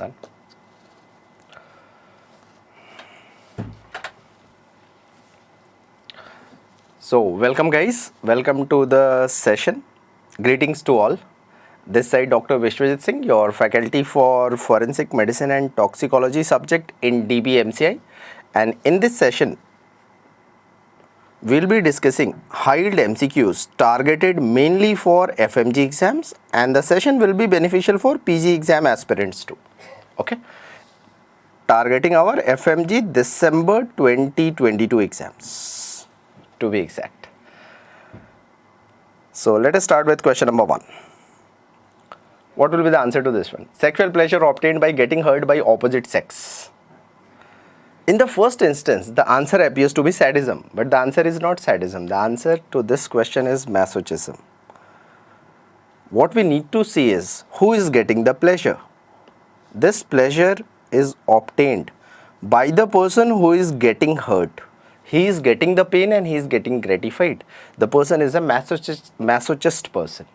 Done. So welcome guys, welcome to the session. Greetings to all. This side Dr. Vishwajit Singh, your faculty for Forensic Medicine and Toxicology subject in DBMCI, and in this session we'll be discussing high-yield MCQs targeted mainly for FMG exams, and the session will be beneficial for PG exam aspirants too. Okay, targeting our FMG December 2022 exams to be exact. So let us start with question number 1. What will be the answer to this one? Sexual pleasure obtained by getting hurt by opposite sex. In the first instance, the answer appears to be sadism, but the answer is not sadism. The answer to this question is masochism. What we need to see is who is getting the pleasure. This pleasure is obtained by the person who is getting hurt. He is getting the pain and he is getting gratified. The person is a masochist person.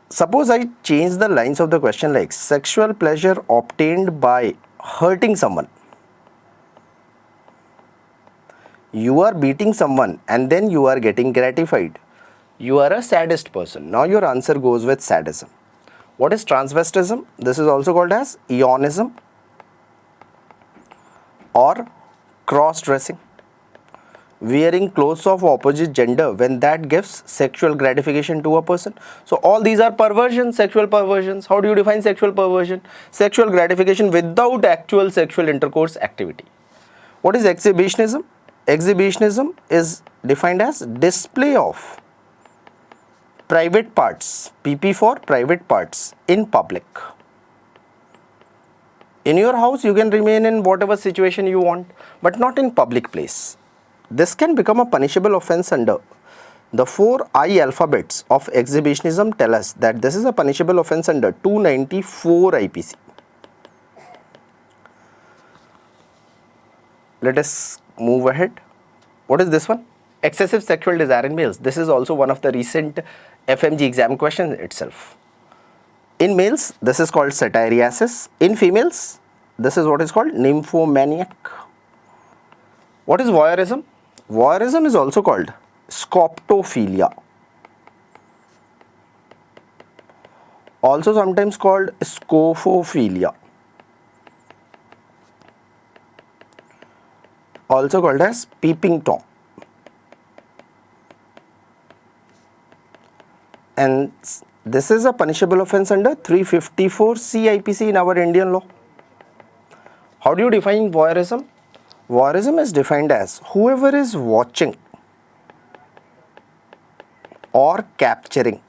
Suppose I change the lines of the question like sexual pleasure obtained by hurting someone. You are beating someone and then you are getting gratified. You are a sadist person. Now your answer goes with sadism. What is transvestism? This is also called as eonism or cross-dressing. Wearing clothes of opposite gender when that gives sexual gratification to a person. So all these are perversions, sexual perversions. How do you define sexual perversion? Sexual gratification without actual sexual intercourse activity. What is exhibitionism? Exhibitionism is defined as display of private parts, PP for private parts, in public. In your house you can remain in whatever situation you want, but not in public place. This can become a punishable offence under the 4 I alphabets of exhibitionism. Tell us that this is a punishable offence under 294 IPC. Let us move ahead. What is this one? Excessive sexual desire in males. This is also one of the recent FMG exam questions itself. In males, this is called satyriasis. In females, this is what is called nymphomaniac. What is voyeurism? Voyeurism is also called scoptophilia, also sometimes called scopophilia, also called as peeping Tom, and this is a punishable offence under 354C IPC in our Indian law. How do you define voyeurism? Voyeurism is defined as whoever is watching or capturing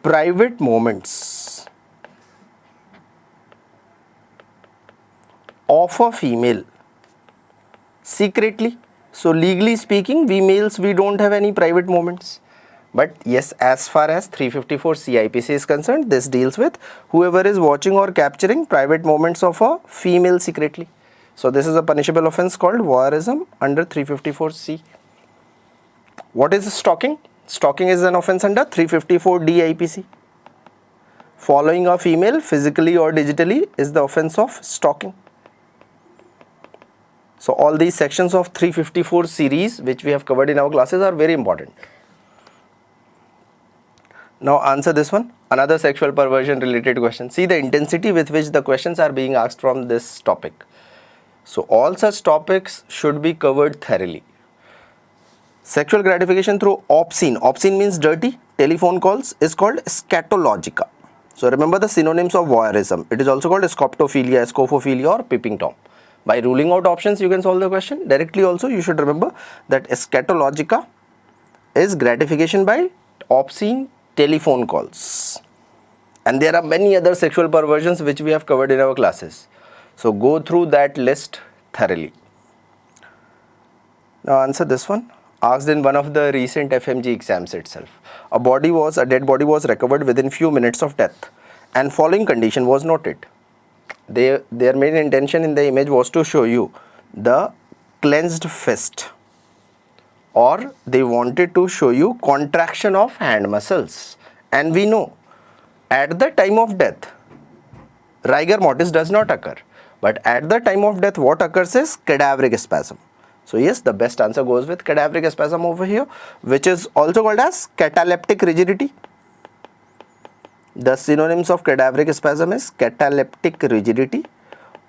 private moments of a female secretly. So legally speaking, we males, we don't have any private moments. But yes, as far as 354C IPC is concerned, this deals with whoever is watching or capturing private moments of a female secretly. So this is a punishable offence called voyeurism under 354C. What is stalking? Stalking is an offence under 354D IPC. Following a female physically or digitally is the offence of stalking. So all these sections of 354 series which we have covered in our classes are very important. Now answer this one. Another sexual perversion related question. See the intensity with which the questions are being asked from this topic. So all such topics should be covered thoroughly. Sexual gratification through obscene. Obscene means dirty. Telephone calls is called scatologica. So remember the synonyms of voyeurism. It is also called scoptophilia, scopophilia or peeping Tom. By ruling out options you can solve the question. Directly also you should remember that scatologica is gratification by obscene telephone calls, and there are many other sexual perversions which we have covered in our classes. So go through that list thoroughly. Now answer this one. Asked in one of the recent FMG exams itself. A dead body was recovered within few minutes of death and following condition was noted. Their main intention in the image was to show you the clenched fist, or they wanted to show you contraction of hand muscles And we know at the time of death, rigor mortis does not occur. But at the time of death, what occurs is cadaveric spasm. So yes, the best answer goes with cadaveric spasm over here, which is also called as cataleptic rigidity. The synonyms of cadaveric spasm is cataleptic rigidity,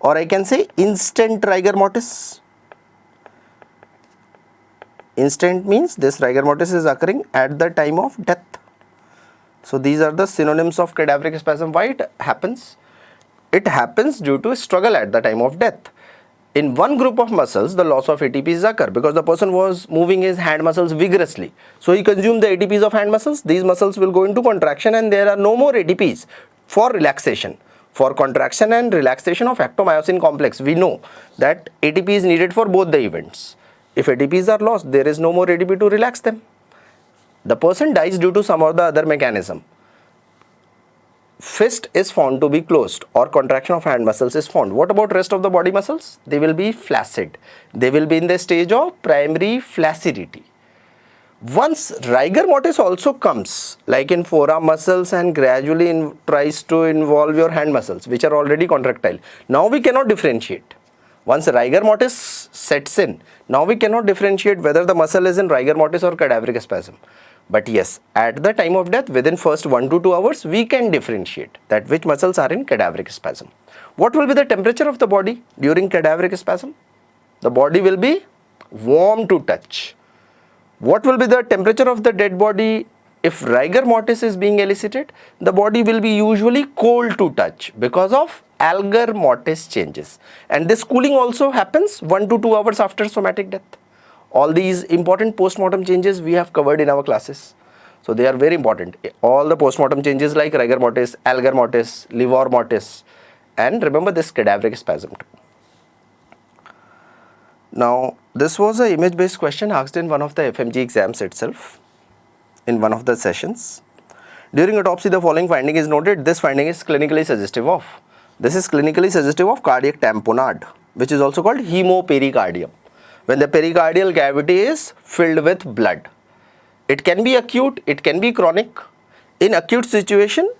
or I can say instant rigor mortis. Instant means this rigor mortis is occurring at the time of death. So these are the synonyms of cadaveric spasm. Why it happens? It happens due to struggle at the time of death. In one group of muscles, the loss of ATPs occur because the person was moving his hand muscles vigorously. So he consumed the ATPs of hand muscles. These muscles will go into contraction and there are no more ATPs for relaxation. For contraction and relaxation of actomyosin complex, we know that ATP is needed for both the events. If ATPs are lost, there is no more ATP to relax them. The person dies due to some or the other mechanism. Fist is found to be closed or contraction of hand muscles is found. What about rest of the body muscles? They will be flaccid. They will be in the stage of primary flaccidity. Once rigor mortis also comes, like in forearm muscles, and gradually tries to involve your hand muscles, which are already contractile. Now we cannot differentiate. Once rigor mortis sets in, now we cannot differentiate whether the muscle is in rigor mortis or cadaveric spasm. But yes, at the time of death, within first 1 to 2 hours, we can differentiate that which muscles are in cadaveric spasm. What will be the temperature of the body during cadaveric spasm? The body will be warm to touch. What will be the temperature of the dead body if rigor mortis is being elicited? The body will be usually cold to touch because of algor mortis changes. And this cooling also happens 1 to 2 hours after somatic death. All these important postmortem changes we have covered in our classes. So they are very important. All the postmortem changes like rigor mortis, algor mortis, livor mortis, and remember this cadaveric spasm too. Now this was an image based question asked in one of the FMG exams itself, in one of the sessions. During autopsy, the following finding is noted. This finding is clinically suggestive of. This is clinically suggestive of cardiac tamponade, which is also called hemopericardium. When the pericardial cavity is filled with blood. It can be acute, it can be chronic. In acute situation,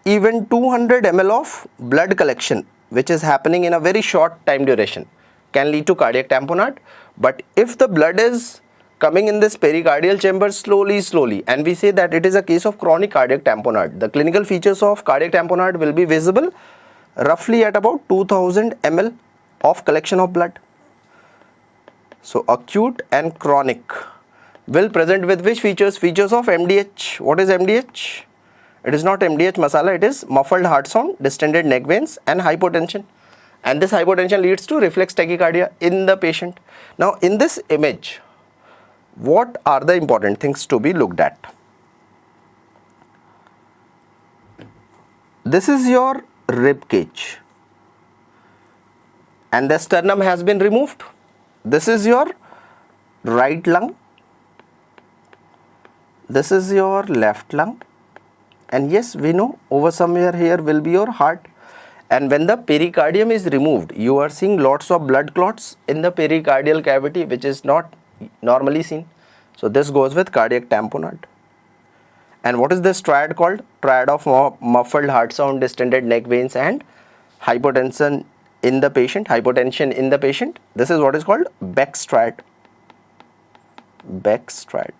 even 200 ml of blood collection, which is happening in a very short time duration, can lead to cardiac tamponade. But if the blood is coming in this pericardial chamber slowly, and we say that it is a case of chronic cardiac tamponade, the clinical features of cardiac tamponade will be visible roughly at about 2000 ml of collection of blood. So acute and chronic will present with which features? Features of MDH. What is MDH? It is not MDH masala, it is muffled heart sound, distended neck veins and hypotension. And this hypotension leads to reflex tachycardia in the patient. Now in this image, what are the important things to be looked at? This is your rib cage and the sternum has been removed. This is your right lung, this is your left lung, and yes, we know over somewhere here will be your heart. And when the pericardium is removed, you are seeing lots of blood clots in the pericardial cavity, which is not normally seen. So this goes with cardiac tamponade. And what is this triad called? Triad of muffled heart sound, distended neck veins and hypotension in the patient, This is what is called Beck's triad. Beck's triad.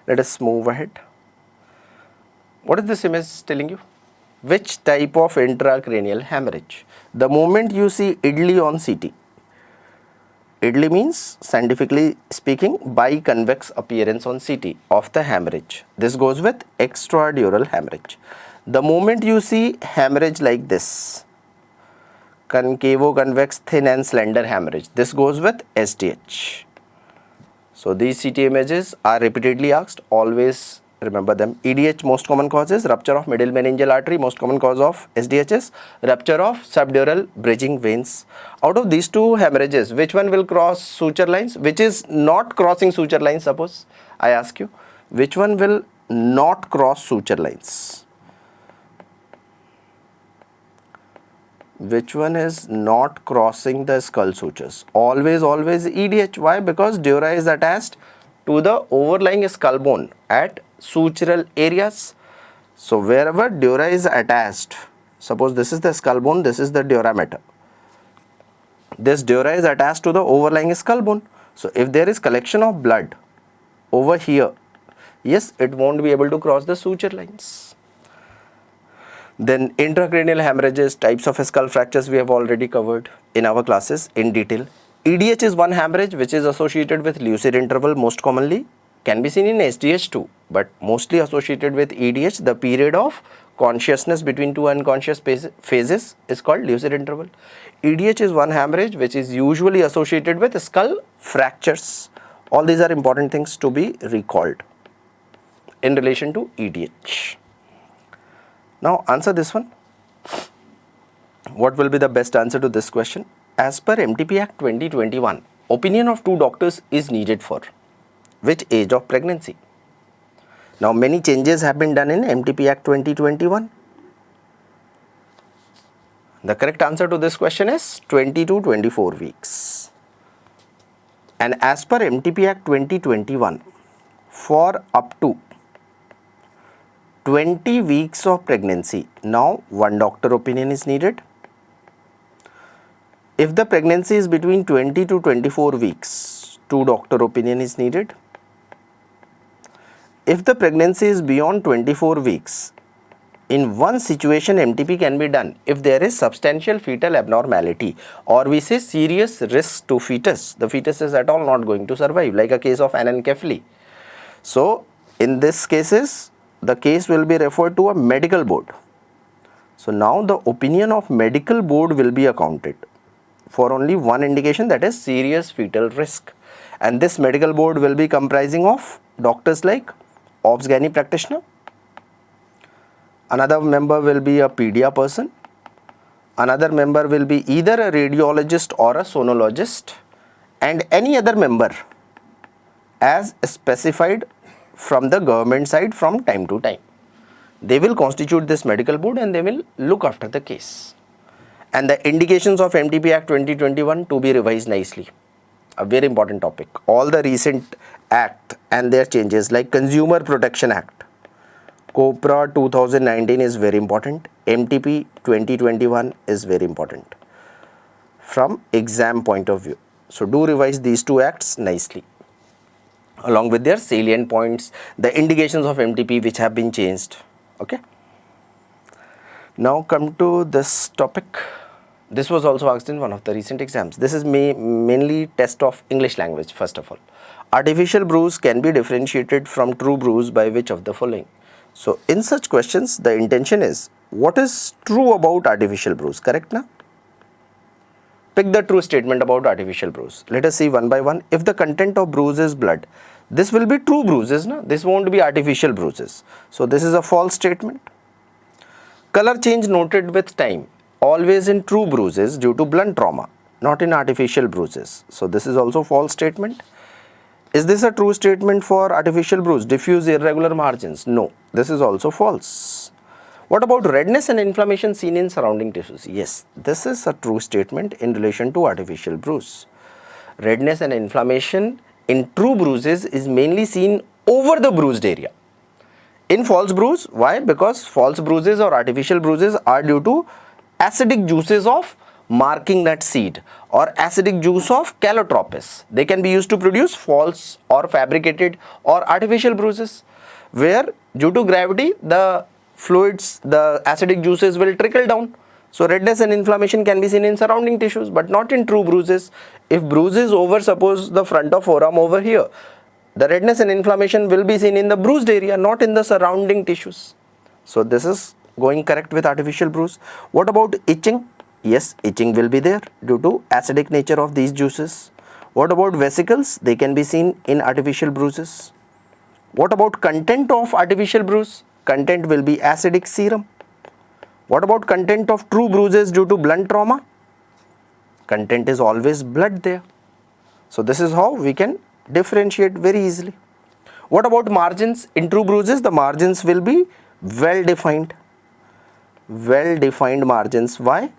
Let us move ahead. What is this image telling you? Which type of intracranial hemorrhage? The moment you see idli on CT, idli means, scientifically speaking, biconvex appearance on CT of the hemorrhage. This goes with extradural hemorrhage. The moment you see hemorrhage like this, concavo-convex, thin and slender hemorrhage, this goes with SDH. So these CT images are repeatedly asked, always remember them. EDH, most common cause is rupture of middle meningeal artery, most common cause of SDH is rupture of subdural bridging veins. Out of these two hemorrhages, which one will cross suture lines? Which is not crossing suture lines, suppose I ask you, which one will not cross suture lines? Which one is not crossing the skull sutures? Always EDH. Why? Because dura is attached to the overlying skull bone at sutural areas. So wherever dura is attached, suppose this is the skull bone, this is the dura mater. This dura is attached to the overlying skull bone. So if there is collection of blood over here, yes, it won't be able to cross the suture lines. Then intracranial hemorrhages, types of skull fractures we have already covered in our classes in detail. EDH is one hemorrhage which is associated with lucid interval most commonly. Can be seen in SDH too, but mostly associated with EDH. The period of consciousness between two unconscious phases is called lucid interval. EDH is one hemorrhage which is usually associated with skull fractures. All these are important things to be recalled in relation to EDH. Now answer this one. What will be the best answer to this question? As per MTP Act 2021, opinion of two doctors is needed for which age of pregnancy? Now many changes have been done in MTP Act 2021. The correct answer to this question is 20 to 24 weeks. And as per MTP Act 2021, for up to 20 weeks of pregnancy, now one doctor opinion is needed. If the pregnancy is between 20 to 24 weeks, two doctor opinion is needed. If the pregnancy is beyond 24 weeks, in one situation MTP can be done if there is substantial fetal abnormality, or we say serious risk to fetus. The fetus is at all not going to survive, like a case of anencephaly. So in this cases, the case will be referred to a medical board. So now the opinion of medical board will be accounted for only one indication, that is serious fetal risk. And this medical board will be comprising of doctors like obs-gynae practitioner. Another member will be a pedia person. Another member will be either a radiologist or a sonologist, and any other member as specified from the government side from time to time. They will constitute this medical board and they will look after the case. And the indications of MTP Act 2021 to be revised nicely. A very important topic. All the recent act and their changes like Consumer Protection Act, COPRA 2019 is very important. MTP 2021 is very important from exam point of view. So do revise these two acts nicely along with their salient points, the indications of MTP which have been changed. Okay. Now come to this topic. This was also asked in one of the recent exams. This is mainly test of English language. First of all, artificial bruise can be differentiated from true bruise by which of the following? So in such questions, the intention is what is true about artificial bruise, correct na? Pick the true statement about artificial bruise. Let us see one by one. If the content of bruise is blood, this will be true bruises, na? This won't be artificial bruises. So this is a false statement. Color change noted with time, always in true bruises due to blunt trauma, not in artificial bruises. So this is also false statement. Is this a true statement for artificial bruise? Diffuse irregular margins? No, this is also false. What about redness and inflammation seen in surrounding tissues? Yes, this is a true statement in relation to artificial bruise. Redness and inflammation in true bruises is mainly seen over the bruised area. In false bruise, why? Because false bruises or artificial bruises are due to acidic juices of marking that seed or acidic juice of calotropis. They can be used to produce false or fabricated or artificial bruises, where due to gravity the fluids, the acidic juices will trickle down. So redness and inflammation can be seen in surrounding tissues but not in true bruises. If bruise is over, suppose the front of forearm over here, the redness and inflammation will be seen in the bruised area, not in the surrounding tissues. So this is going correct with artificial bruise. What about itching? Yes, itching will be there due to acidic nature of these juices. What about vesicles? They can be seen in artificial bruises. What about content of artificial bruise? Content will be acidic serum. What about content of true bruises due to blunt trauma? Content is always blood there. So this is how we can differentiate very easily. What about margins? In true bruises, the margins will be well defined. Well defined margins. Why?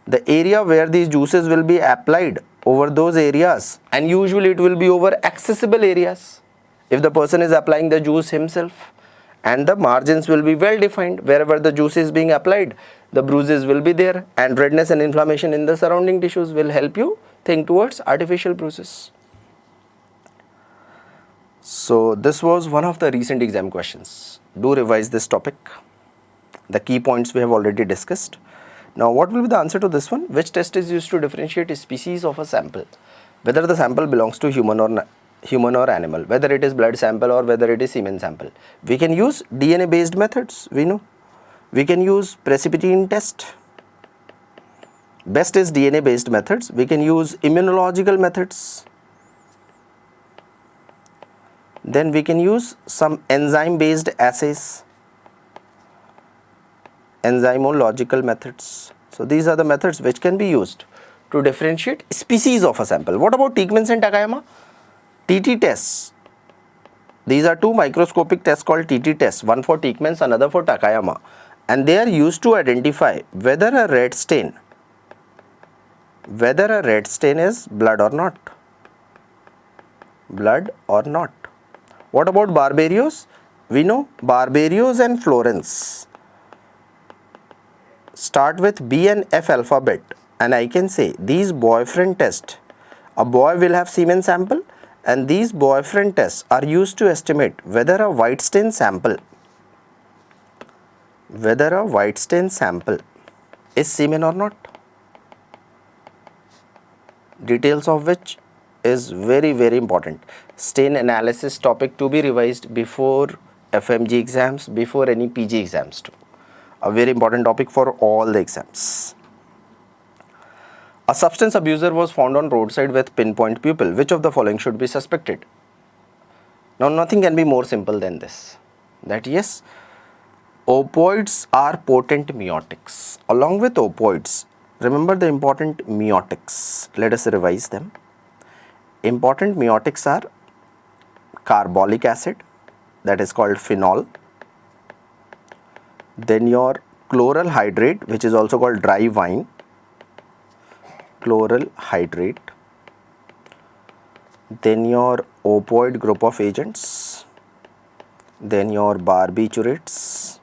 The area where these juices will be applied over those areas, and usually it will be over accessible areas. If the person is applying the juice himself, and the margins will be well defined, wherever the juice is being applied, the bruises will be there, and redness and inflammation in the surrounding tissues will help you think towards artificial bruises. So this was one of the recent exam questions. Do revise this topic. The key points we have already discussed. Now what will be the answer to this one? Which test is used to differentiate a species of a sample? Whether the sample belongs to human or animal, whether it is blood sample or whether it is semen sample. We can use DNA based methods, we know. We can use precipitin test. Best is DNA based methods. We can use immunological methods. Then we can use some enzyme based assays, enzymological methods. So these are the methods which can be used to differentiate species of a sample. What about Tiedemann and Takayama? TT tests. These are two microscopic tests called TT tests, one for Tiedemann, another for Takayama, and they are used to identify whether a red stain is blood or not. Blood or not. What about Barbarios? We know Barbarios and Florence start with B and F alphabet, and I can say these boyfriend tests, a boy will have semen sample, and these boyfriend tests are used to estimate whether a white stain sample is semen or not. Details of which is very, very important. Stain analysis topic to be revised before FMG exams, before any PG exams too. A very important topic for all the exams. A substance abuser was found on roadside with pinpoint pupil. Which of the following should be suspected? Now nothing can be more simple than this. That yes, opioids are potent meiotics. Along with opioids, remember the important meiotics. Let us revise them. Important meiotics are carbolic acid, that is called phenol. Then your chloral hydrate, which is also called dry wine. Chloral hydrate. Then your opioid group of agents. Then your barbiturates.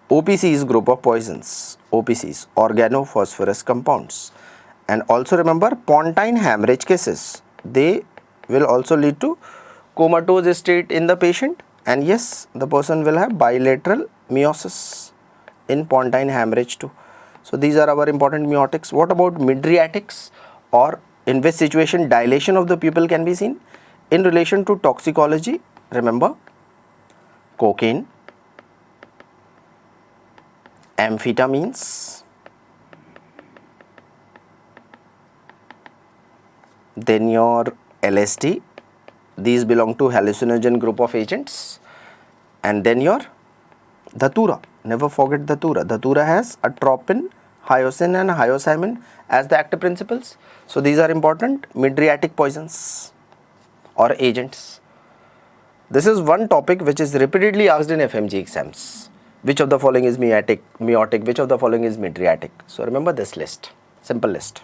OPCs group of poisons. OPCs, organophosphorus compounds. And also remember pontine hemorrhage cases. They will also lead to comatose state in the patient, and yes, the person will have bilateral meiosis in pontine hemorrhage too. So these are our important meiotics. What about mydriatics, or in which situation dilation of the pupil can be seen? In relation to toxicology, remember cocaine, amphetamines, then your LSD, these belong to hallucinogen group of agents, and then your Dhatura, never forget Dhatura. Dhatura has atropine, hyoscine and hyoscyamin as the active principles. So these are important mydriatic poisons or agents. This is one topic which is repeatedly asked in FMG exams. Which of the following is meiotic, which of the following is mydriatic? So remember this list, simple list.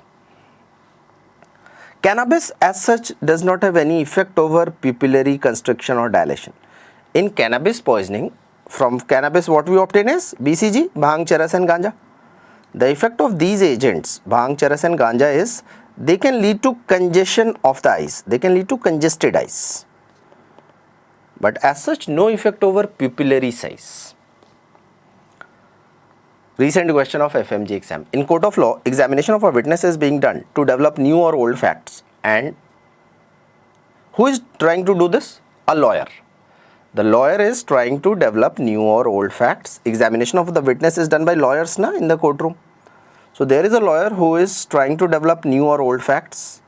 Cannabis as such does not have any effect over pupillary constriction or dilation. In cannabis poisoning, from cannabis what we obtain is BCG, bhang, charas and ganja. The effect of these agents, bhang, charas and ganja, is they can lead to congestion of the eyes. They can lead to congested eyes. But as such, no effect over pupillary size. Recent question of FMG exam. In court of law, examination of a witness is being done to develop new or old facts. And who is trying to do this? A lawyer. The lawyer is trying to develop new or old facts. Examination of the witness is done by lawyers in the courtroom. So there is a lawyer who is trying to develop new or old facts.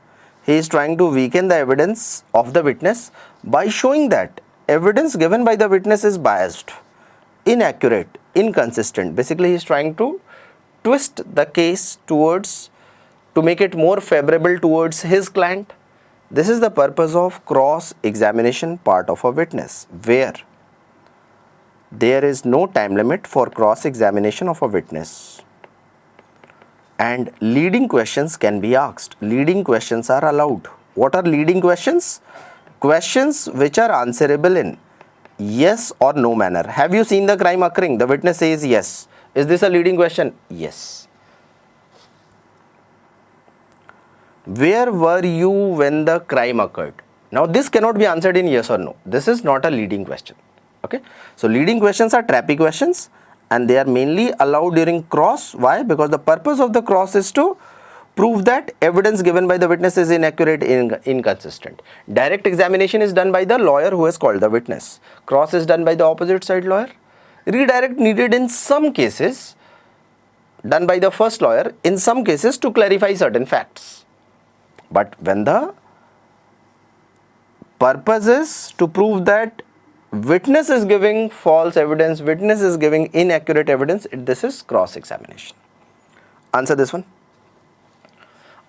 He is trying to weaken the evidence of the witness by showing that evidence given by the witness is biased, inaccurate, inconsistent. Basically, he is trying to twist the case towards, to make it more favorable towards his client. This is the purpose of cross-examination part of a witness, where there is no time limit for cross-examination of a witness. and leading questions can be asked. Leading questions are allowed. What are leading questions? Questions which are answerable in yes or no manner. Have you seen the crime occurring? The witness says yes. Is this a leading question? Yes. Where were you when the crime occurred? Now this cannot be answered in yes or no. This is not a leading question. Okay. So leading questions are trappy questions, and they are mainly allowed during cross. Why? Because the purpose of the cross is to prove that evidence given by the witness is inaccurate, inconsistent. Direct examination is done by the lawyer who has called the witness. Cross is done by the opposite side lawyer. Redirect needed in some cases, done by the first lawyer, in some cases to clarify certain facts. But when the purpose is to prove that witness is giving false evidence, witness is giving inaccurate evidence, this is cross examination. Answer this one.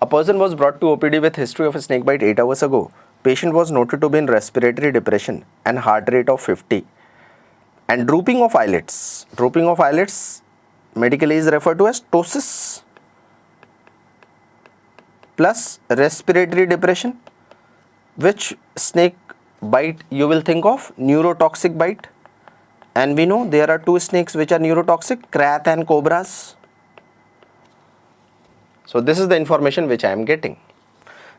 A person was brought to OPD with history of a snake bite 8 hours ago. Patient was noted to be in respiratory depression and heart rate of 50 and drooping of eyelids. Drooping of eyelids medically is referred to as ptosis plus respiratory depression. Which snake bite you will think of? Neurotoxic bite. And we know there are two snakes which are neurotoxic, krath and cobras. So this is the information which I am getting.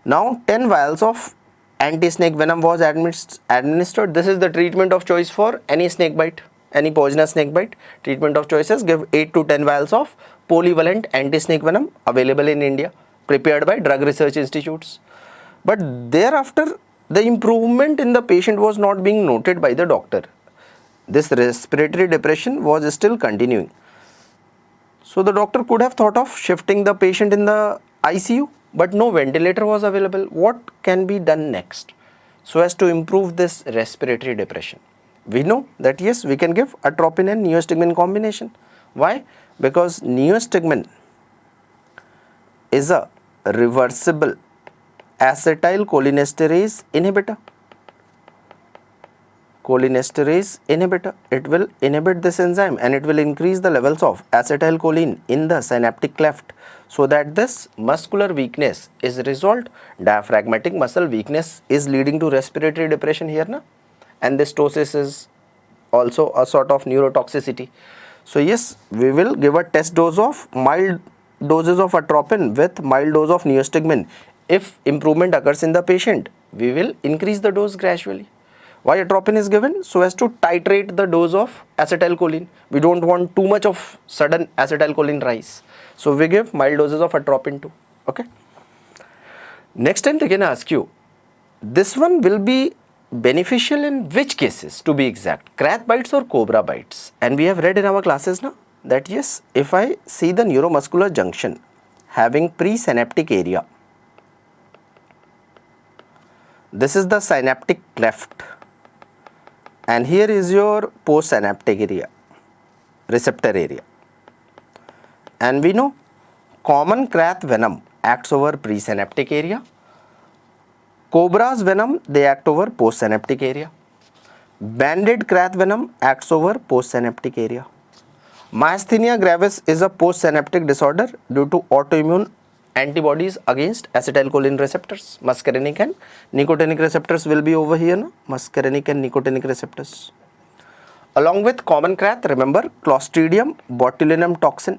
Now 10 vials of anti-snake venom was administered. This is the treatment of choice for any snake bite, any poisonous snake bite. Treatment of choices: give 8 to 10 vials of polyvalent anti-snake venom available in India, prepared by drug research institutes. But thereafter, the improvement in the patient was not being noted by the doctor. This respiratory depression was still continuing. So the doctor could have thought of shifting the patient in the ICU, but no ventilator was available. What can be done next so as to improve this respiratory depression? We know that yes, we can give atropine and neostigmine combination. Why? Because neostigmine is a reversible acetylcholinesterase inhibitor. Cholinesterase inhibitor. It will inhibit this enzyme and it will increase the levels of acetylcholine in the synaptic cleft so that this muscular weakness is resolved. Diaphragmatic muscle weakness is leading to respiratory depression here, na? And this ptosis is also a sort of neurotoxicity. So yes, we will give a test dose of mild doses of atropine with mild dose of neostigmine. If improvement occurs in the patient, we will increase the dose gradually. Why atropine is given? So as to titrate the dose of acetylcholine. We don't want too much of sudden acetylcholine rise. So we give mild doses of atropine too. Okay. Next time they can ask you, this one will be beneficial in which cases, to be exact? Krath bites or cobra bites? And we have read in our classes now that yes, if I see the neuromuscular junction having presynaptic area, this is the synaptic cleft, and here is your postsynaptic area, receptor area. And we know common krath venom acts over presynaptic area. Cobra's venom, they act over postsynaptic area. Banded krath venom acts over postsynaptic area. Myasthenia gravis is a postsynaptic disorder due to autoimmune antibodies against acetylcholine receptors. Muscarinic and nicotinic receptors will be over here, no? Muscarinic and nicotinic receptors. Along with common krath, remember Clostridium botulinum toxin.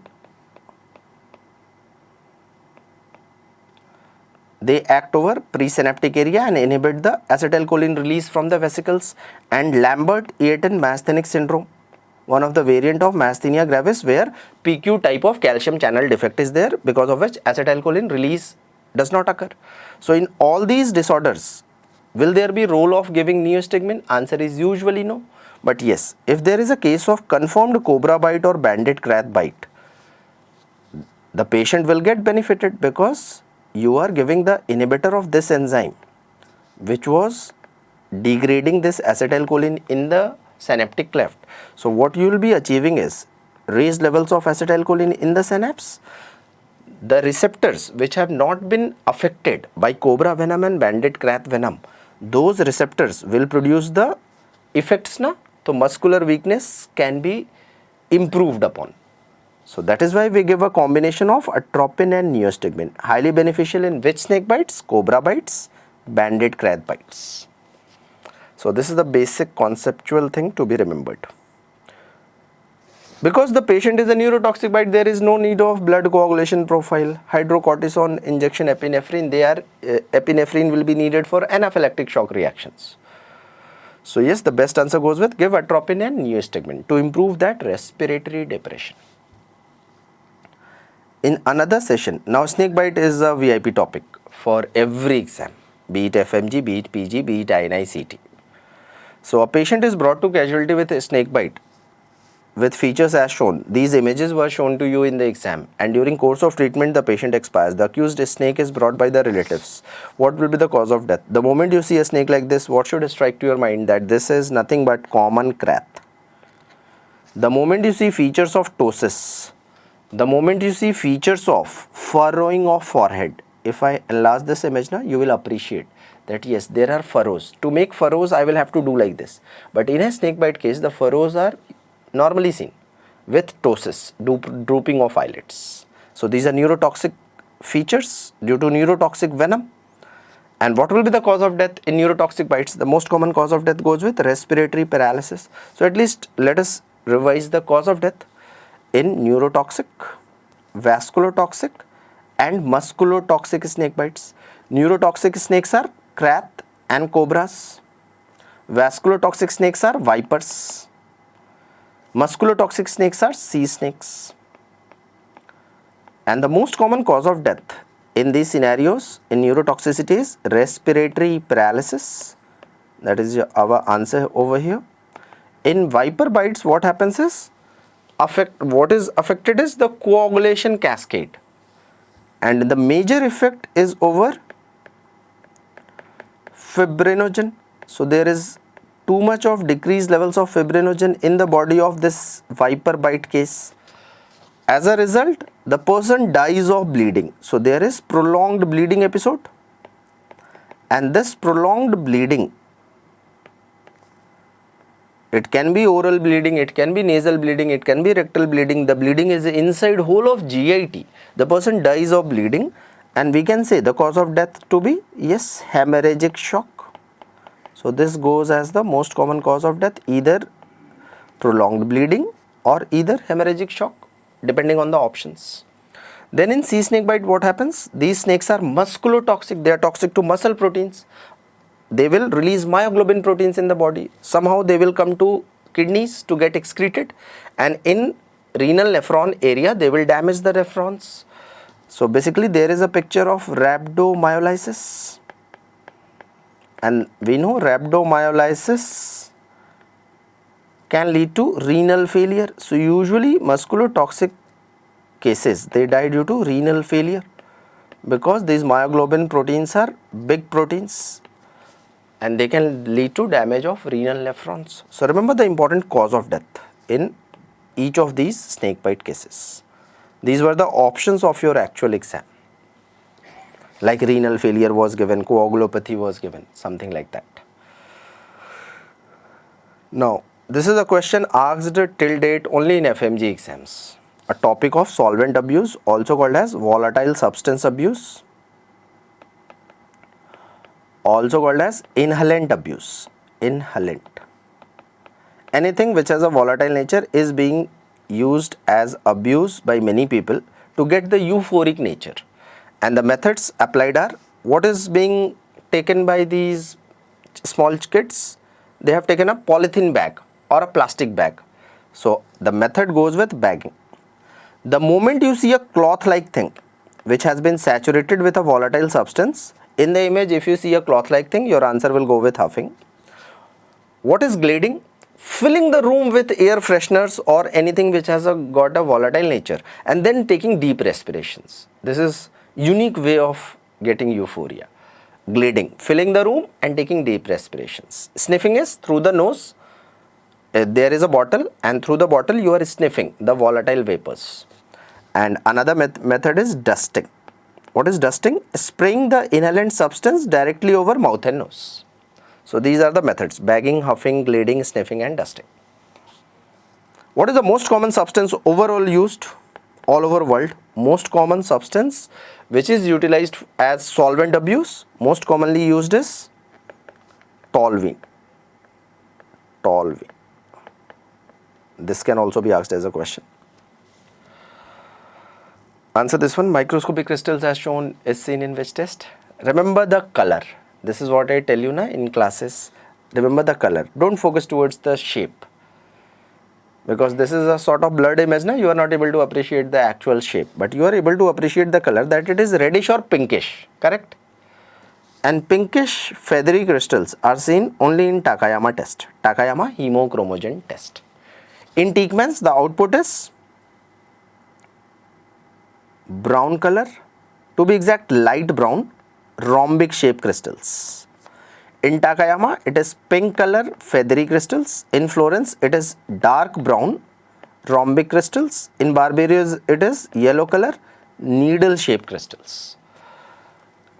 They act over presynaptic area and inhibit the acetylcholine release from the vesicles. And Lambert-Eaton myasthenic syndrome, one of the variant of myasthenia gravis where PQ type of calcium channel defect is there, because of which acetylcholine release does not occur. So in all these disorders, will there be role of giving neostigmine? Answer is usually no. But yes, if there is a case of confirmed cobra bite or banded krath bite, the patient will get benefited because you are giving the inhibitor of this enzyme which was degrading this acetylcholine in the synaptic cleft. So what you will be achieving is raised levels of acetylcholine in the synapse. The receptors which have not been affected by cobra venom and banded krath venom, those receptors will produce the effects na, so muscular weakness can be improved upon. So that is why we give a combination of atropine and neostigmine. Highly beneficial in which snake bites? Cobra bites, banded crab bites. So this is the basic conceptual thing to be remembered. Because the patient is a neurotoxic bite, there is no need of blood coagulation profile, hydrocortisone injection, epinephrine. Epinephrine will be needed for anaphylactic shock reactions. So yes, the best answer goes with give atropine and neostigmine to improve that respiratory depression. In another session, now snake bite is a VIP topic for every exam, be it FMG, be it PG, be it INI-CT. So a patient is brought to casualty with a snake bite with features as shown. These images were shown to you in the exam, and during course of treatment the patient expires. The accused snake is brought by the relatives. What will be the cause of death? The moment you see a snake like this, what should strike to your mind? That this is nothing but common krath. The moment you see features of ptosis, the moment you see features of furrowing of forehead, if I enlarge this image now, you will appreciate that yes, there are furrows. To make furrows, I will have to do like this. But in a snake bite case, the furrows are normally seen with ptosis, drooping of eyelids. So these are neurotoxic features due to neurotoxic venom. And what will be the cause of death in neurotoxic bites? The most common cause of death goes with respiratory paralysis. So at least let us revise the cause of death in neurotoxic, vasculotoxic and musculotoxic snake bites. Neurotoxic snakes are krath and cobras. Vasculotoxic snakes are vipers. Musculotoxic snakes are sea snakes. And the most common cause of death in these scenarios in neurotoxicity is respiratory paralysis. That is our answer over here. In viper bites, what happens is what is affected is the coagulation cascade, and the major effect is over fibrinogen. So there is too much of decreased levels of fibrinogen in the body of this viper bite case. As a result, the person dies of bleeding. So there is prolonged bleeding episode, and this prolonged bleeding, it can be oral bleeding, it can be nasal bleeding, it can be rectal bleeding. The bleeding is inside whole of GIT. The person dies of bleeding, and we can say the cause of death to be, yes, hemorrhagic shock. So this goes as the most common cause of death, either prolonged bleeding or either hemorrhagic shock, depending on the options. Then in sea snake bite, what happens? These snakes are musculotoxic. They are toxic to muscle proteins. They will release myoglobin proteins in the body. Somehow they will come to kidneys to get excreted, and in renal nephron area they will damage the nephrons. So basically there is a picture of rhabdomyolysis, and we know rhabdomyolysis can lead to renal failure. So usually musculotoxic cases, they die due to renal failure because these myoglobin proteins are big proteins, and they can lead to damage of renal nephrons. So remember the important cause of death in each of these snake bite cases. These were the options of your actual exam. Like renal failure was given, coagulopathy was given, something like that. Now, this is a question asked till date only in FMG exams. A topic of solvent abuse, also called as volatile substance abuse, also called as inhalant abuse. Inhalant. Anything which has a volatile nature is being used as abuse by many people to get the euphoric nature. And the methods applied are, what is being taken by these small kids? They have taken a polythene bag or a plastic bag. So the method goes with bagging. The moment you see a cloth like thing which has been saturated with a volatile substance, in the image if you see a cloth like thing, your answer will go with huffing. What is glading? Filling the room with air fresheners or anything which has got a volatile nature, and then taking deep respirations. This is unique way of getting euphoria. Glading, filling the room and taking deep respirations. Sniffing is through the nose. There is a bottle, and through the bottle you are sniffing the volatile vapors. And another method is dusting. What is dusting? Spraying the inhalant substance directly over mouth and nose. So these are the methods: bagging, huffing, glading, sniffing and dusting. What is the most common substance overall used? all over world. Most common substance which is utilized as solvent abuse, most commonly used is toluene. Toluene. This can also be asked as a question. Answer this one. Microscopic crystals as shown is seen in which test? Remember the color. This is what I tell you na in classes. Remember the color. Don't focus towards the shape. Because this is a sort of blurred image na, you are not able to appreciate the actual shape. But you are able to appreciate the color, that it is reddish or pinkish. Correct? And pinkish feathery crystals are seen only in Takayama test. Takayama hemochromogen test. In Teekman's, the output is brown color, to be exact light brown, rhombic shaped crystals. In Takayama, it is pink color feathery crystals. In Florence, it is dark brown rhombic crystals. In Barbario's, it is yellow color needle shaped crystals.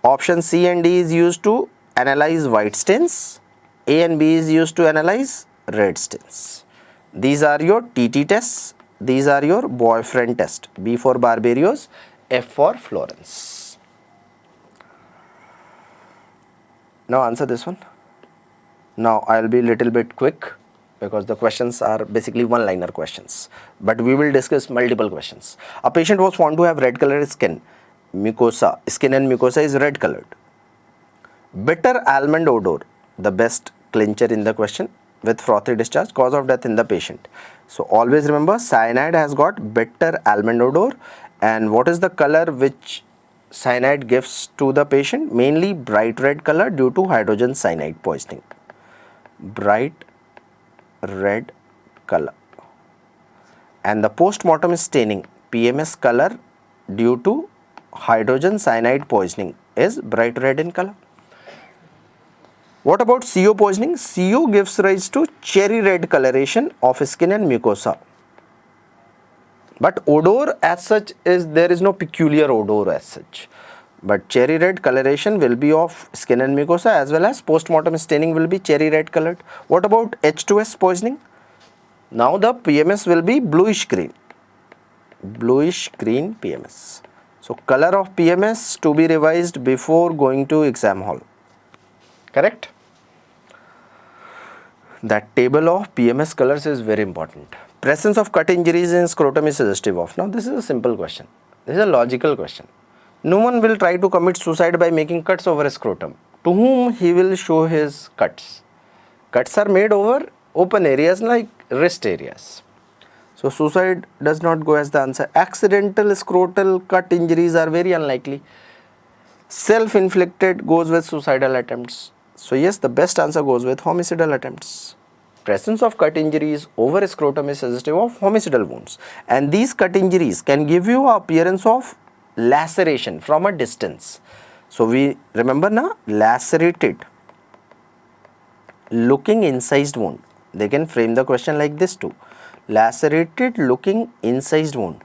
Option C and D is used to analyze white stains. A and B is used to analyze red stains. These are your TT tests. These are your boyfriend test. B for Barbario's, F for Florence. Now answer this one. Now I will be little bit quick because the questions are basically one-liner questions. But we will discuss multiple questions. A patient was found to have red colored skin. Mucosa, skin and mucosa is red colored. Bitter almond odor, the best clincher in the question, with frothy discharge, cause of death in the patient. So always remember, cyanide has got bitter almond odor. And what is the color which cyanide gives to the patient? Mainly bright red color due to hydrogen cyanide poisoning. Bright red color. And the post-mortem staining, PMS color due to hydrogen cyanide poisoning is bright red in color. What about CO poisoning? CO gives rise to cherry red coloration of skin and mucosa. But odor as such there is no peculiar odor as such. But cherry red coloration will be of skin and mucosa, as well as post-mortem staining will be cherry red colored. What about H2S poisoning? Now the PMS will be bluish green. Bluish green PMS. So color of PMS to be revised before going to exam hall. Correct? That table of PMS colors is very important. Presence of cut injuries in scrotum is suggestive of. Now this is a simple question. This is a logical question. No one will try to commit suicide by making cuts over a scrotum. To whom he will show his cuts? Cuts are made over open areas like wrist areas. So suicide does not go as the answer. Accidental scrotal cut injuries are very unlikely. Self-inflicted goes with suicidal attempts. So yes, the best answer goes with homicidal attempts. Presence of cut injuries over scrotum is suggestive of homicidal wounds. And these cut injuries can give you an appearance of laceration from a distance. So we remember now, lacerated looking incised wound. They can frame the question like this too. Lacerated looking incised wound.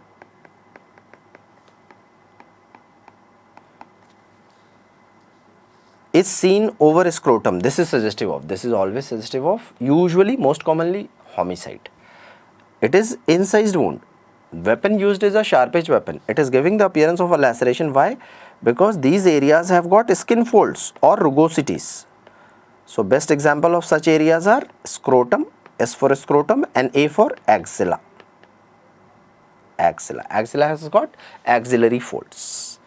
Is seen over scrotum. This is suggestive of. This is always suggestive of. Usually, most commonly, homicide. It is incised wound. Weapon used is a sharp edge weapon. It is giving the appearance of a laceration. Why? Because these areas have got skin folds or rugosities. So best example of such areas are scrotum, S for scrotum, and A for axilla. Axilla. Axilla has got axillary folds.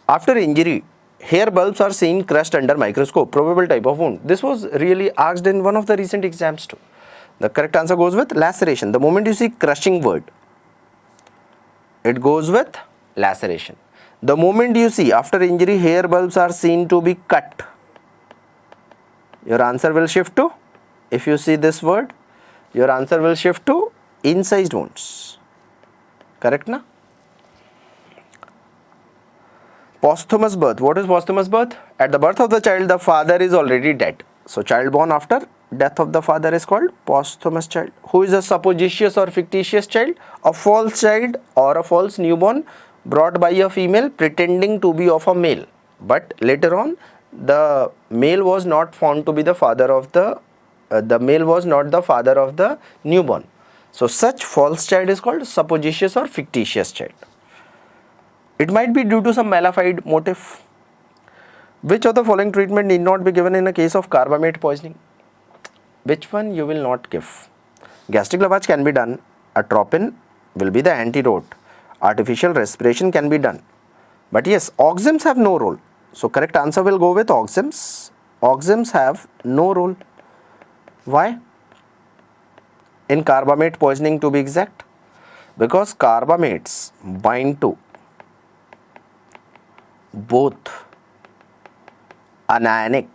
After injury, hair bulbs are seen crushed under microscope. Probable type of wound. This was really asked in one of the recent exams too. The correct answer goes with laceration. The moment you see crushing word, it goes with laceration. The moment you see after injury hair bulbs are seen to be cut, your answer will shift to, if you see this word, your answer will shift to incised wounds. Correct na? Posthumous birth. What is posthumous birth? At the birth of the child, the father is already dead. So child born after death of the father is called posthumous child. Who is a supposititious or fictitious child? A false child or a false newborn brought by a female pretending to be of a male. But later on, the male was not found to be the father of the male was not the father of the newborn. So such false child is called supposititious or fictitious child. It might be due to some malafide motive. Which of the following treatment need not be given in a case of carbamate poisoning? Which one you will not give? Gastric lavage can be done. Atropine will be the antidote. Artificial respiration can be done. But yes, oxims have no role. So correct answer will go with oxims. Oxims have no role. Why? In carbamate poisoning, to be exact, because carbamates bind to both anionic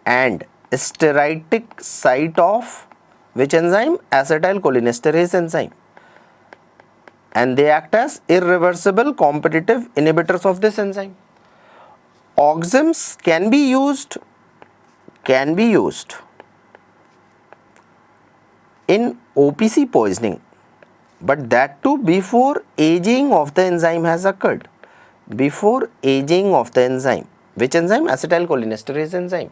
and stearitic site of which enzyme? Acetylcholinesterase enzyme, and they act as irreversible competitive inhibitors of this enzyme. Oxims can be used in OPC poisoning, but that too before aging of the enzyme has occurred. Before aging of the enzyme. Which enzyme? Acetylcholinesterase enzyme.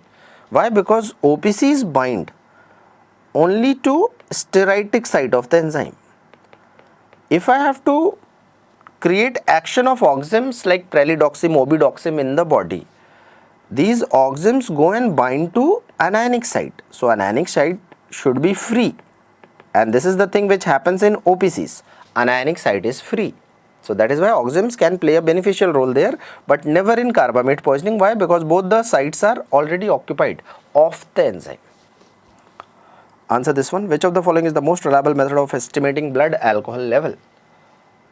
Why? Because OPCs bind only to stearitic site of the enzyme. If I have to create action of oxims like pralidoxim, obidoxim in the body, these oxims go and bind to anionic site. So anionic site should be free, and this is the thing which happens in OPCs. Anionic site is free. So that is why oxims can play a beneficial role there, but never in carbamate poisoning. Why? Because both the sites are already occupied of the enzyme. Answer this one. Which of the following is the most reliable method of estimating blood alcohol level?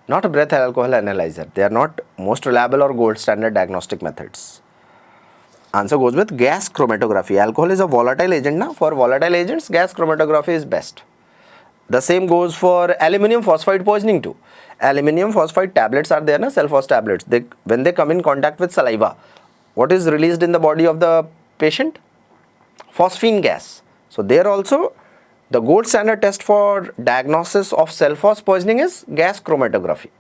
Not a breath alcohol analyzer. They are not most reliable or gold standard diagnostic methods. Answer goes with gas chromatography. Alcohol is a volatile agent. Now, for volatile agents, gas chromatography is best. The same goes for aluminum phosphide poisoning too. Aluminum phosphide tablets are there, Cellphos tablets. When they come in contact with saliva, what is released in the body of the patient? Phosphine gas. So there also, the gold standard test for diagnosis of Cellphos poisoning is gas chromatography.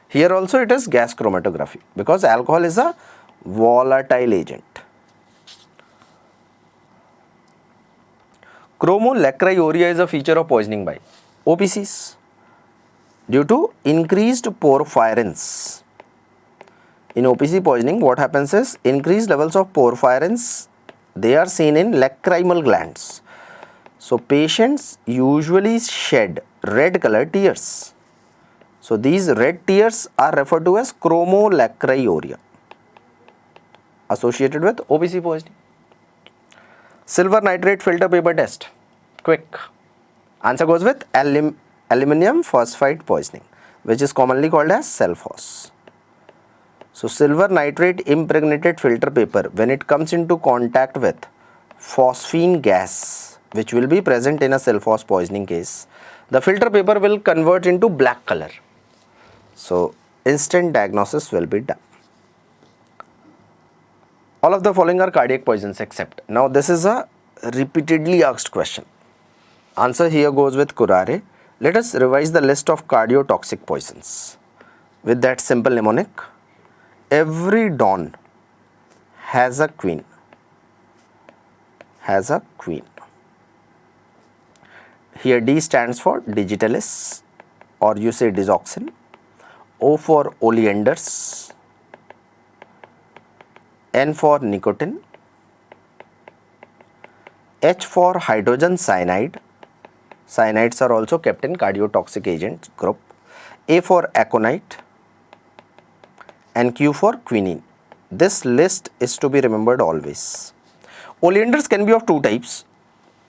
Here also it is gas chromatography because alcohol is a volatile agent. Chromolacryuria is a feature of poisoning by OPCs due to increased porphyrins. In OPC poisoning, what happens is increased levels of porphyrins, they are seen in lacrimal glands. So patients usually shed red color tears. So these red tears are referred to as chromolacryuria associated with OPC poisoning. Silver nitrate filter paper test. Quick. Answer goes with aluminum phosphide poisoning, which is commonly called as Cellphos. So silver nitrate impregnated filter paper, when it comes into contact with phosphine gas, which will be present in a Cellphos poisoning case, the filter paper will convert into black color. So instant diagnosis will be done. All of the following are cardiac poisons except. Now this is a repeatedly asked question. Answer here goes with curare. Let us revise the list of cardiotoxic poisons. With that simple mnemonic, every dawn has a queen. Has a queen. Here D stands for digitalis, or you say digoxin. O for oleanders. N for nicotine. H for hydrogen cyanide. Cyanides are also kept in cardiotoxic agents group. A for aconite. And Q for quinine. This list is to be remembered always. Oleanders can be of two types.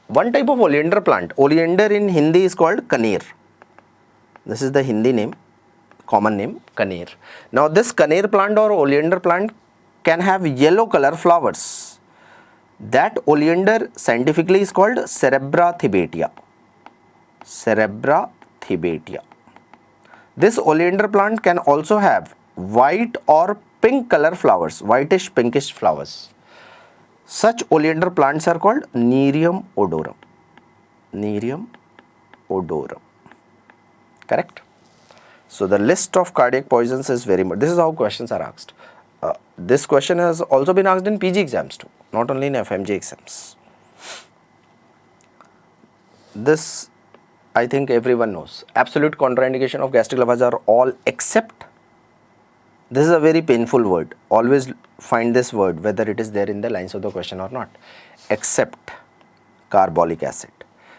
One type of oleander plant. Oleander in Hindi is called kaneer. This is the Hindi name, common name, kaneer. Now this kaneer plant or oleander plant can have yellow color flowers. That oleander scientifically is called Cerebra thibatia. Cerebra thibatia. This oleander plant can also have white or pink color flowers, whitish pinkish flowers. Such oleander plants are called Nerium odorum. Nerium odorum. Correct? So the list of cardiac poisons is very much, this is how questions are asked. This question has also been asked in PG exams too, not only in FMG exams. This I think everyone knows. Absolute contraindication of gastric lavage are all except, this is a very painful word. Always find this word whether it is there in the lines of the question or not. Except carbolic acid.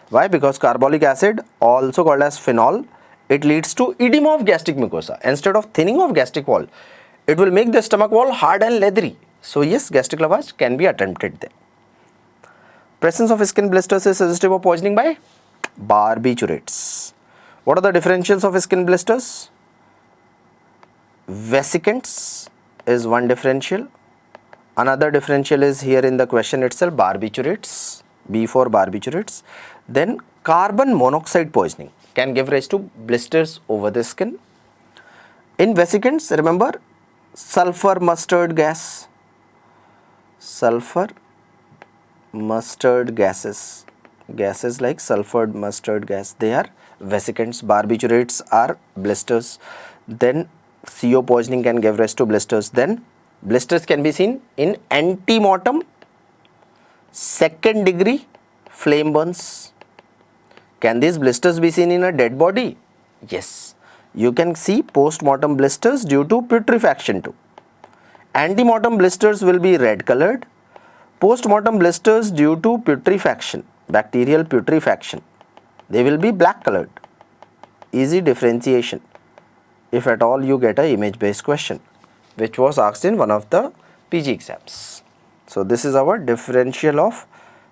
Why? Because carbolic acid, also called as phenol, it leads to edema of gastric mucosa. Instead of thinning of gastric wall, it will make the stomach wall hard and leathery. So yes, gastric lavage can be attempted there. Presence of skin blisters is suggestive of poisoning by barbiturates. What are the differentials of skin blisters? Vesicants is one differential. Another differential is here in the question itself, barbiturates, B for barbiturates. Then carbon monoxide poisoning can give rise to blisters over the skin. In vesicants, remember sulfur mustard gas, sulfur mustard gases like sulfur mustard gas, they are vesicants. Barbiturates are blisters. Then CO poisoning can give rise to blisters. Then blisters can be seen in antemortem, second degree flame burns. Can these blisters be seen in a dead body? Yes. You can see post-mortem blisters due to putrefaction too. Antemortem blisters will be red colored. Post-mortem blisters due to putrefaction, bacterial putrefaction, they will be black colored. Easy differentiation if at all you get a image based question which was asked in one of the PG exams. So this is our differential of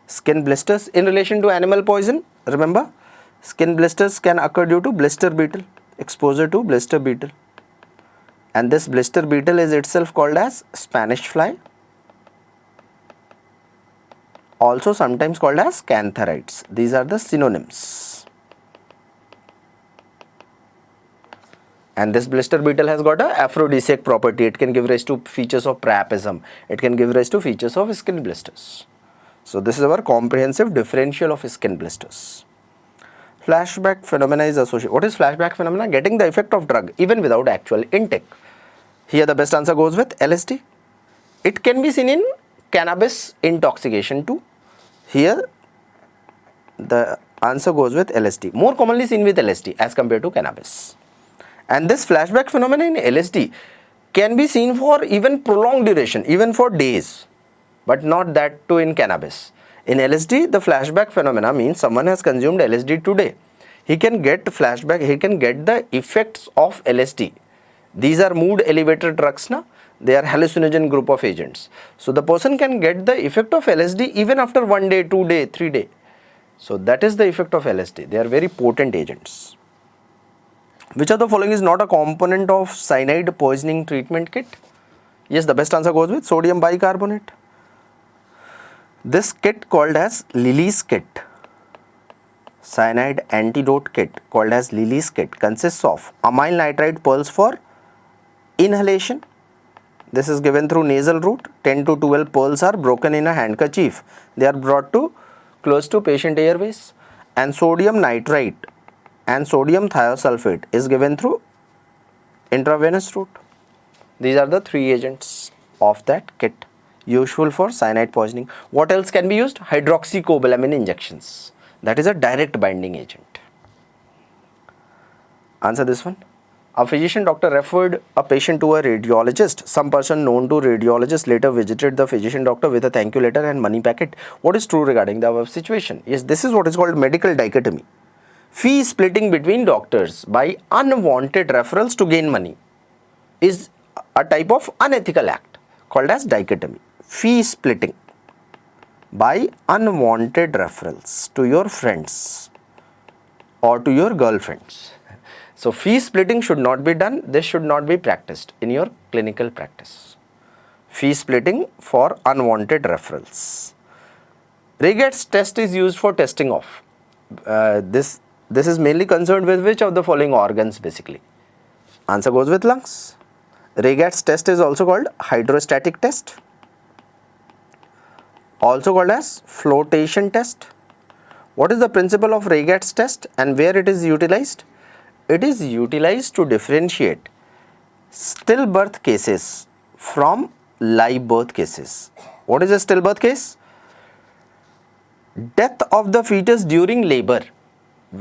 skin blisters. In relation to animal poison, remember skin blisters can occur due to blister beetle, exposure to blister beetle, and this blister beetle is itself called as Spanish fly, also sometimes called as cantharides. These are the synonyms. And this blister beetle has got a aphrodisiac property. It can give rise to features of priapism. It can give rise to features of skin blisters. So this is our comprehensive differential of skin blisters. Flashback phenomena is associated. What is flashback phenomena? Getting the effect of drug even without actual intake. Here the best answer goes with LSD. It can be seen in cannabis intoxication too. Here the answer goes with LSD. More commonly seen with LSD as compared to cannabis. And this flashback phenomenon in LSD can be seen for even prolonged duration, even for days, but not that too in cannabis. In LSD, the flashback phenomena means someone has consumed LSD today. He can get flashback, he can get the effects of LSD. These are mood elevator drugs, na? They are hallucinogen group of agents. So the person can get the effect of LSD even after 1 day, 2 day, 3 day. So that is the effect of LSD. They are very potent agents. Which of the following is not a component of cyanide poisoning treatment kit? Yes, the best answer goes with sodium bicarbonate. This kit called as Lily's kit, Cyanide Antidote Kit called as Lily's kit, consists of amyl nitrite pearls for inhalation. This is given through nasal route. 10 to 12 pearls are broken in a handkerchief. They are brought to close to patient airways. And sodium nitrite and sodium thiosulfate is given through intravenous route. These are the 3 agents of that kit useful for cyanide poisoning. What else can be used? Hydroxycobalamin injections. That is a direct binding agent. Answer this one. A physician doctor referred a patient to a radiologist. Some person known to radiologist later visited the physician doctor with a thank you letter and money packet. What is true regarding the above situation? Yes, this is what is called medical dichotomy. Fee splitting between doctors by unwanted referrals to gain money is a type of unethical act called as dichotomy. Fee splitting by unwanted referrals to your friends or to your girlfriends. So fee splitting should not be done. This should not be practiced in your clinical practice. Fee splitting for unwanted referrals. Regat's test is used for testing of. This is mainly concerned with which of the following organs basically? Answer goes with lungs. Regat's test is also called hydrostatic test, also called as flotation test. What is the principle of Regat's test and where it is utilized? It is utilized to differentiate stillbirth cases from live birth cases. What is a stillbirth case? Death of the fetus during labor.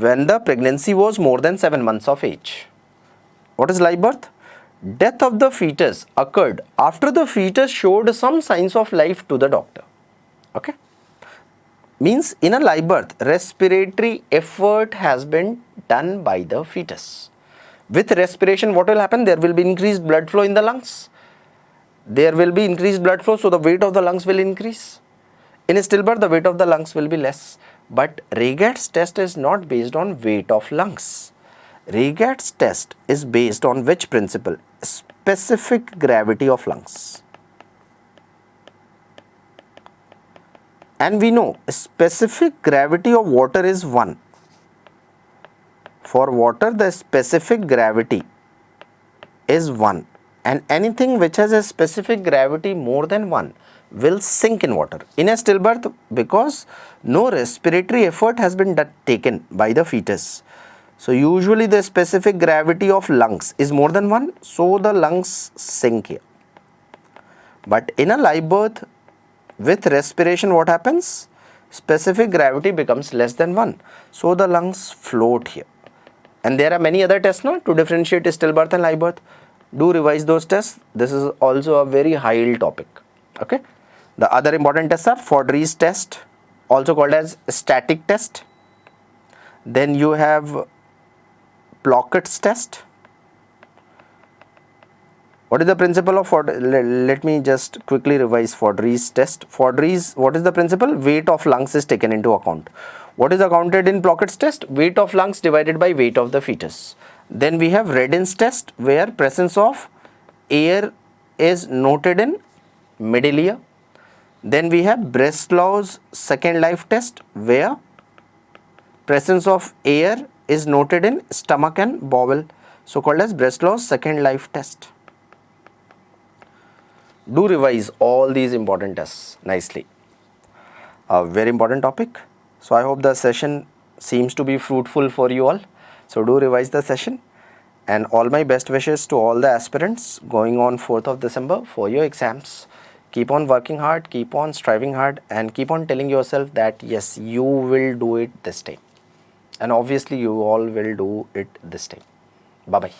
when the pregnancy was more than 7 months of age. What is live birth? Death of the fetus occurred after the fetus showed some signs of life to the doctor. Okay? Means in a live birth, respiratory effort has been done by the fetus. With respiration, what will happen? There will be increased blood flow in the lungs. There will be increased blood flow, so the weight of the lungs will increase. In a stillbirth, the weight of the lungs will be less. But Raygaud's test is not based on weight of lungs. Raygaud's test is based on which principle? Specific gravity of lungs. And we know specific gravity of water is 1. For water, the specific gravity is 1. And anything which has a specific gravity more than 1 will sink in water. In a stillbirth, because no respiratory effort has been taken by the fetus. So usually the specific gravity of lungs is more than 1, so the lungs sink here. But in a live birth, with respiration, what happens? Specific gravity becomes less than 1, so the lungs float here. And there are many other tests now to differentiate stillbirth and live birth. Do revise those tests. This is also a very high yield topic. Okay. The other important tests are Fodry's test, also called as static test. Then you have Plockett's test. What is the principle of let me just quickly revise Fodry's test. Fodry's, what is the principle? Weight of lungs is taken into account. What is accounted in Plockett's test? Weight of lungs divided by weight of the fetus. Then we have Redden's test, where presence of air is noted in middle ear. Then we have Breslau's second life test, where presence of air is noted in stomach and bowel, so called as Breslau's second life test. Do revise all these important tests nicely. A very important topic. So I hope the session seems to be fruitful for you all. So do revise the session, and all my best wishes to all the aspirants going on 4th of December for your exams. Keep on working hard, keep on striving hard, and keep on telling yourself that yes, you will do it this time. And obviously you all will do it this time. Bye-bye.